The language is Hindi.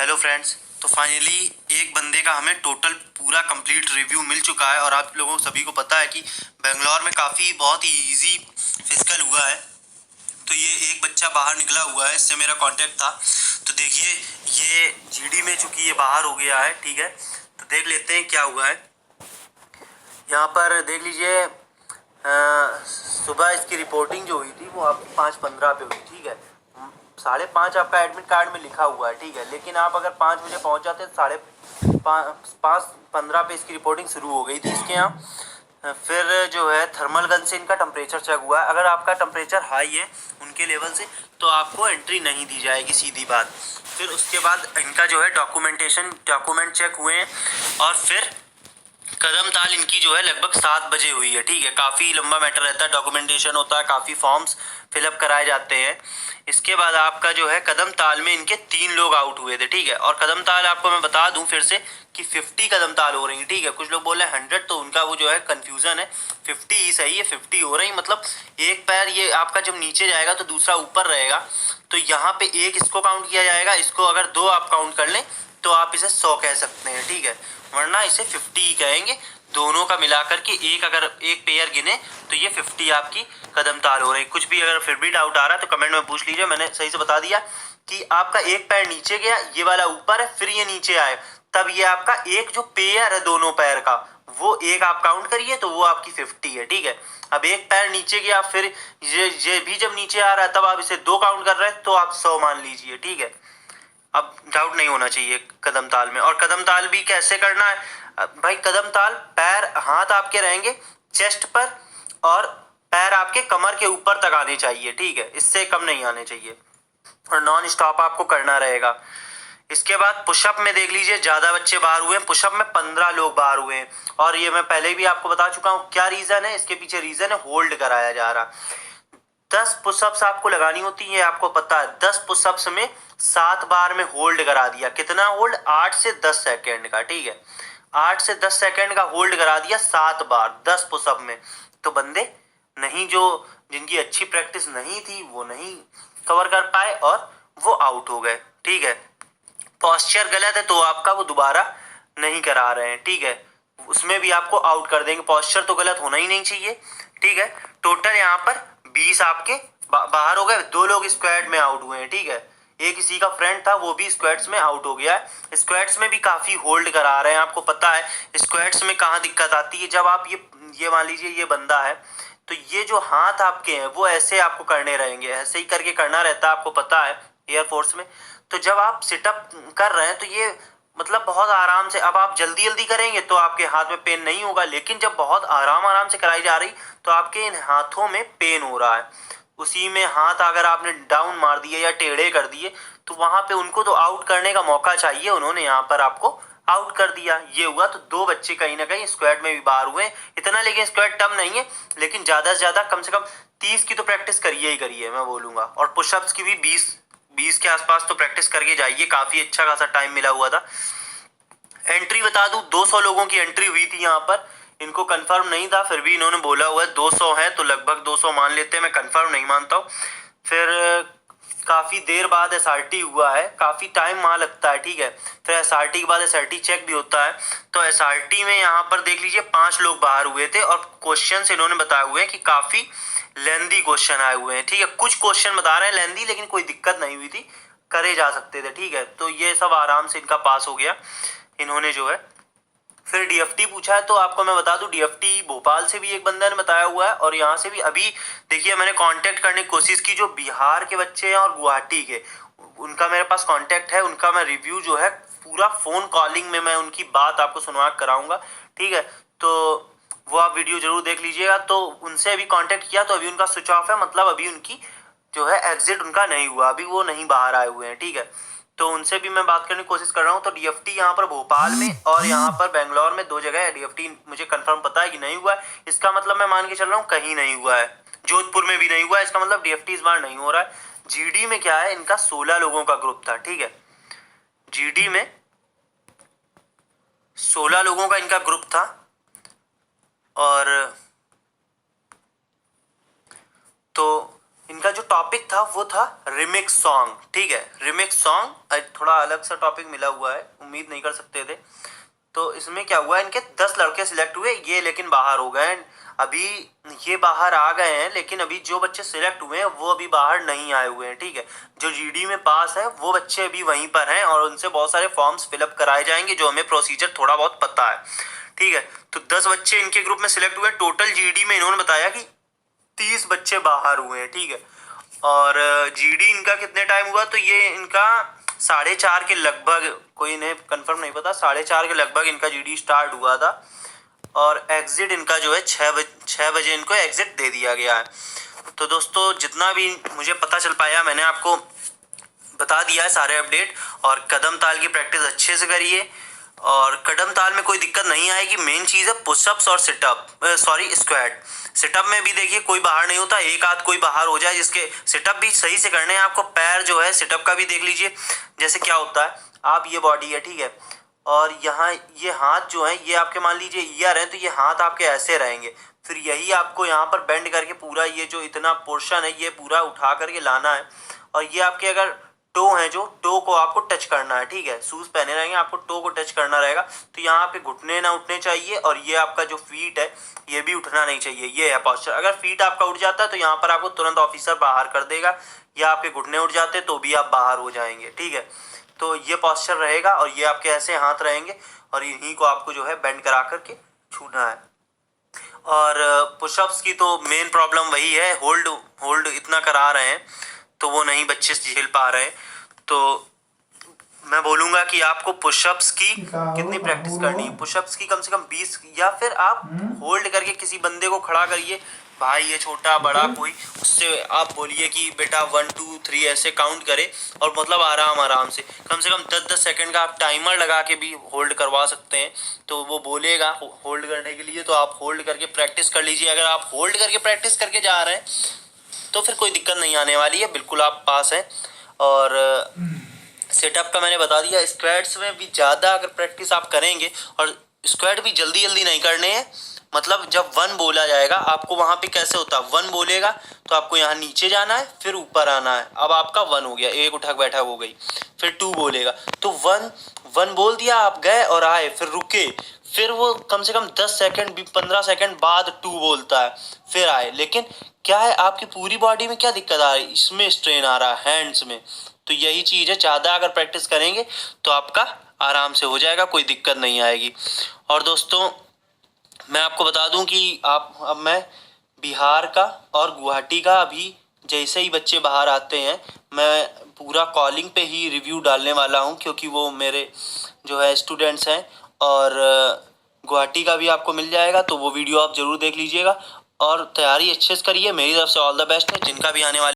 Hello friends. तो फाइनली एक बंदे का हमें टोटल पूरा कंप्लीट रिव्यू मिल चुका है और आप लोगों सभी को पता है कि बेंगलोर में काफ़ी बहुत ही इजी फिजिकल हुआ है। तो ये एक बच्चा बाहर निकला हुआ है, इससे मेरा कांटेक्ट था। तो देखिए ये जीडी में चूंकि ये बाहर हो गया है, ठीक है। तो देख लेते हैं क्या हुआ है। यहाँ पर देख लीजिए, सुबह इसकी रिपोर्टिंग जो हुई थी वो आपकी 5:15 पे हुई, ठीक है। 5:30 आपका एडमिट कार्ड में लिखा हुआ है, ठीक है। लेकिन आप अगर 5 बजे पहुंच जाते तो 5:15 पे इसकी रिपोर्टिंग शुरू हो गई थी इसके यहाँ। फिर जो है थर्मल गन से इनका टेम्परेचर चेक हुआ है। अगर आपका टेम्परेचर हाई है उनके लेवल से तो आपको एंट्री नहीं दी जाएगी, सीधी बात। फिर उसके बाद इनका जो है डॉक्यूमेंट चेक हुए हैं और फिर कदम ताल इनकी जो है लगभग 7 बजे हुई है, ठीक है। काफ़ी लंबा मैटर रहता है, डॉक्यूमेंटेशन होता है, काफ़ी फॉर्म्स फिलअप कराए जाते हैं। इसके बाद आपका जो है कदम ताल में इनके 3 लोग आउट हुए थे, ठीक है। और कदम ताल आपको मैं बता दूं फिर से कि 50 कदम ताल हो रही है, ठीक है। कुछ लोग बोल रहे हैं 100, तो उनका वो जो है कंफ्यूजन है। 50 ही सही है, 50 हो रही, मतलब एक पैर ये आपका जब नीचे जाएगा तो दूसरा ऊपर रहेगा। तो यहाँ पे एक इसको काउंट किया जाएगा, इसको अगर 2 आप काउंट कर लें तो आप इसे 100 कह सकते हैं, ठीक है। वरना इसे 50 ही कहेंगे। दोनों का मिलाकर के अगर एक पेयर गिने तो ये 50 आपकी कदम ताल हो रही। कुछ भी अगर फिर भी डाउट आ रहा है तो कमेंट में पूछ लीजिए। मैंने सही से बता दिया कि आपका एक पैर नीचे गया, ये वाला ऊपर है, फिर ये नीचे आए, तब ये आपका एक जो पेयर है दोनों पैर का वो एक आप काउंट करिए तो वो आपकी 50 है, ठीक है। अब एक पैर नीचे गया, फिर ये भी जब नीचे आ रहा है तब आप इसे 2 काउंट कर रहे हैं तो आप 100 मान लीजिए, ठीक है। अब डाउट नहीं होना चाहिए कदम ताल में। और कदम ताल भी कैसे करना है भाई? कदम ताल पैर हाथ आपके रहेंगे चेस्ट पर और पैर आपके कमर के ऊपर तक आने चाहिए, ठीक है। इससे कम नहीं आने चाहिए और नॉन स्टॉप आपको करना रहेगा। इसके बाद पुशअप में देख लीजिए, ज्यादा बच्चे बाहर हुए हैं। पुशअप में 15 लोग बाहर हुए हैं और ये मैं पहले भी आपको बता चुका हूं क्या रीजन है। इसके पीछे रीजन है होल्ड कराया जा रहा। 10 पुशअप्स आपको लगानी होती है, आपको पता है। 10 पुशअप्स में 7 बार में होल्ड करा दिया। कितना होल्ड? 8 से 10 सेकेंड का, ठीक है। 8 से 10 सेकेंड का होल्ड करा दिया 7 बार 10 पुशअप में। तो बंदे नहीं, जो जिनकी अच्छी प्रैक्टिस नहीं थी वो नहीं कवर कर पाए और वो आउट हो गए, ठीक है। पॉस्चर गलत है तो आपका वो दोबारा नहीं करा रहे हैं, ठीक है। उसमें भी आपको आउट कर देंगे। पॉस्चर तो गलत होना ही नहीं चाहिए, ठीक है। टोटल यहाँ पर 20 आपके बाहर हो गए। 2 लोग स्क्वाड में आउट हुए हैं, ठीक है। एक किसी का फ्रेंड था वो भी स्क्वाड्स में आउट हो गया है। स्क्वाड्स में भी काफी होल्ड करा रहे हैं। आपको पता है स्क्वाड्स में कहाँ दिक्कत आती है? जब आप ये मान लीजिए ये बंदा है तो ये जो हाथ आपके हैं वो ऐसे आपको करने रहेंगे, ऐसे ही करके करना रहता है, आपको पता है एयरफोर्स में। तो जब आप सिटअप कर रहे हैं तो ये मतलब बहुत आराम से, अब आप जल्दी जल्दी करेंगे तो आपके हाथ में पेन नहीं होगा, लेकिन जब बहुत आराम आराम से कराई जा रही तो आपके इन हाथों में पेन हो रहा है। उसी में हाथ अगर आपने डाउन मार दिए या टेढ़े कर दिए तो वहां पे उनको तो आउट करने का मौका चाहिए, उन्होंने यहाँ पर आपको आउट कर दिया। ये हुआ। तो 2 बच्चे कहीं ना कहीं स्क्वाड में भी बाहर हुए। इतना लेकिन स्क्वाड टफ नहीं है, लेकिन ज्यादा से ज्यादा कम से कम 30 की तो प्रैक्टिस करिए ही करिए, मैं बोलूंगा। और पुशअप्स की भी 20 के आसपास तो प्रैक्टिस करके जाइए। काफी अच्छा खासा टाइम मिला हुआ था। एंट्री बता दूं, 200 लोगों की एंट्री हुई थी यहाँ पर। इनको कंफर्म नहीं था, फिर भी इन्होंने बोला हुआ है 200 है तो लगभग 200 मान लेते हैं। मैं कंफर्म नहीं मानता हूँ। फिर काफी देर बाद एसआरटी हुआ है, काफी टाइम वहां लगता है, ठीक है। फिर एसआरटी के बाद एसआरटी चेक भी होता है। तो एसआरटी में यहाँ पर देख लीजिए 5 लोग बाहर हुए थे और क्वेश्चन इन्होंने बताए हुए हैं कि काफी लेंदी क्वेश्चन आए हुए हैं, ठीक है। कुछ क्वेश्चन बता रहे हैं लेंदी, लेकिन कोई दिक्कत नहीं हुई थी, करे जा सकते थे, ठीक है। तो ये सब आराम से इनका पास हो गया इन्होंने जो है। फिर डीएफटी पूछा है तो आपको मैं बता दूं डीएफटी भोपाल से भी एक बंदा ने बताया हुआ है और यहाँ से भी। अभी देखिए मैंने कांटेक्ट करने की कोशिश की, जो बिहार के बच्चे हैं और गुवाहाटी के, उनका मेरे पास कांटेक्ट है। उनका मैं रिव्यू जो है पूरा फोन कॉलिंग में मैं उनकी बात आपको सुनवा कराऊंगा, ठीक है। तो वो आप वीडियो जरूर देख लीजिएगा। तो उनसे अभी कांटेक्ट किया तो अभी उनका स्विच ऑफ है, मतलब अभी उनकी जो है एग्जिट उनका नहीं हुआ, अभी वो नहीं बाहर आए हुए हैं, ठीक है। तो उनसे भी मैं बात करने की कोशिश कर रहा हूँ। तो डीएफटी यहाँ पर भोपाल में और यहाँ पर बेंगलोर में 2 जगह है। डीएफटी मुझे कंफर्म पता है कि नहीं हुआ है, इसका मतलब मैं मान के चल रहा हूँ कहीं नहीं हुआ है। जोधपुर में भी नहीं हुआ है, इसका मतलब डीएफटी इस बार नहीं हो रहा है। जीडी में क्या है, इनका 16 लोगों का ग्रुप था, ठीक है। जीडी में 16 लोगों का इनका ग्रुप था और तो इनका जो टॉपिक था वो था रिमिक्स सॉन्ग, ठीक है, रिमिक्स सॉन्ग थोड़ा अलग सा टॉपिक मिला हुआ है, उम्मीद नहीं कर सकते थे। तो इसमें क्या हुआ, इनके 10 लड़के सिलेक्ट हुए, ये लेकिन बाहर हो गए। अभी ये बाहर आ गए हैं, लेकिन अभी जो बच्चे सिलेक्ट हुए हैं वो अभी बाहर नहीं आए हुए हैं, ठीक है। जो जीडी में पास है वो बच्चे अभी वहीं पर हैं और उनसे बहुत सारे फॉर्म्स फिलअप कराए जाएंगे, जो हमें प्रोसीजर थोड़ा बहुत पता है, ठीक है। तो 10 बच्चे इनके ग्रुप में सिलेक्ट हुए। टोटल जीडी में इन्होंने बताया कि 30 बच्चे बाहर हुए हैं, ठीक है। और जीडी इनका कितने टाइम हुआ, तो ये इनका 4:30 के लगभग, कोई इन्हें कंफर्म नहीं पता, 4:30 के लगभग इनका जीडी स्टार्ट हुआ था और एग्जिट इनका जो है 6 बजे इनको एग्जिट दे दिया गया है। तो दोस्तों जितना भी मुझे पता चल पाया मैंने आपको बता दिया है सारे अपडेट। और कदम ताल की प्रैक्टिस अच्छे से करिए और कदम ताल में कोई दिक्कत नहीं आएगी। मेन चीज़ है पुशअप्स और स्क्वाट। सिटअप में भी देखिए कोई बाहर नहीं होता, एक आध कोई बाहर हो जाए, जिसके सिटअप भी सही से करने हैं आपको। पैर जो है सिटअप का भी देख लीजिए, जैसे क्या होता है, आप ये बॉडी है, ठीक है, और यहाँ ये हाथ जो है ये आपके मान लीजिए ईयर है, तो ये हाथ आपके ऐसे रहेंगे। फिर यही आपको यहाँ पर बेंड करके पूरा ये जो इतना पोर्शन है ये पूरा उठा करके लाना है। और ये आपके अगर टो है, जो टो को आपको टच करना है, ठीक है, शूज पहने रहेंगे, आपको टो को टच करना रहेगा। तो यहाँ पे घुटने ना उठने चाहिए और ये आपका जो फीट है ये भी उठना नहीं चाहिए। ये है पोस्चर। अगर फीट आपका उठ जाता है तो यहाँ पर आपको तुरंत ऑफिसर बाहर कर देगा, या आपके घुटने उठ जाते तो भी आप बाहर हो जाएंगे, ठीक है। तो ये पोस्चर रहेगा और ये आपके ऐसे हाथ रहेंगे और इन्हीं को आपको जो है बेंड करा करके छूना है। और पुशअप्स की तो मेन प्रॉब्लम वही है, होल्ड इतना करा रहे हैं तो वो नहीं बच्चे झेल पा रहे हैं। तो मैं बोलूँगा कि आपको पुशअप्स की कितनी प्रैक्टिस करनी है, पुशअप्स की कम से कम 20, या फिर आप होल्ड करके किसी बंदे को खड़ा करिए, भाई ये छोटा बड़ा कोई, उससे आप बोलिए कि बेटा 1 2 3 ऐसे काउंट करे और मतलब आराम से कम 10-10 सेकंड का आप टाइमर लगा के भी होल्ड करवा सकते हैं। तो वो बोलेगा होल्ड करने के लिए, तो आप होल्ड करके प्रैक्टिस कर लीजिए। अगर आप होल्ड करके प्रैक्टिस करके जा रहे हैं तो फिर कोई दिक्कत नहीं आने वाली है, बिल्कुल आप पास हैं। और सेटअप का मैंने बता दिया। स्क्वाट्स में भी ज़्यादा अगर प्रैक्टिस आप करेंगे, और स्क्वाट भी जल्दी नहीं करने हैं, मतलब जब 1 बोला जाएगा आपको वहाँ पे कैसे होता है, 1 बोलेगा तो आपको यहाँ नीचे जाना है, फिर ऊपर आना है। अब आपका 1 हो गया, एक उठक बैठक हो गई। फिर 2 बोलेगा तो 1 बोल दिया, आप गए और आए, फिर रुके, फिर वो कम से कम 10 सेकंड 15 सेकंड बाद 2 बोलता है, फिर आए। लेकिन क्या है, आपकी पूरी बॉडी में क्या दिक्कत आ रही है, इसमें स्ट्रेन आ रहा है, हैंड्स में। तो यही चीज़ है, ज़्यादा अगर प्रैक्टिस करेंगे तो आपका आराम से हो जाएगा, कोई दिक्कत नहीं आएगी। और दोस्तों मैं आपको बता दूं कि अब मैं बिहार का और गुवाहाटी का अभी जैसे ही बच्चे बाहर आते हैं मैं पूरा कॉलिंग पे ही रिव्यू डालने वाला हूं, क्योंकि वो मेरे जो है स्टूडेंट्स हैं। और गुवाहाटी का भी आपको मिल जाएगा, तो वो वीडियो आप ज़रूर देख लीजिएगा और तैयारी अच्छे से करिए। मेरी तरफ से ऑल द बेस्ट है। जिनका भी आने वाले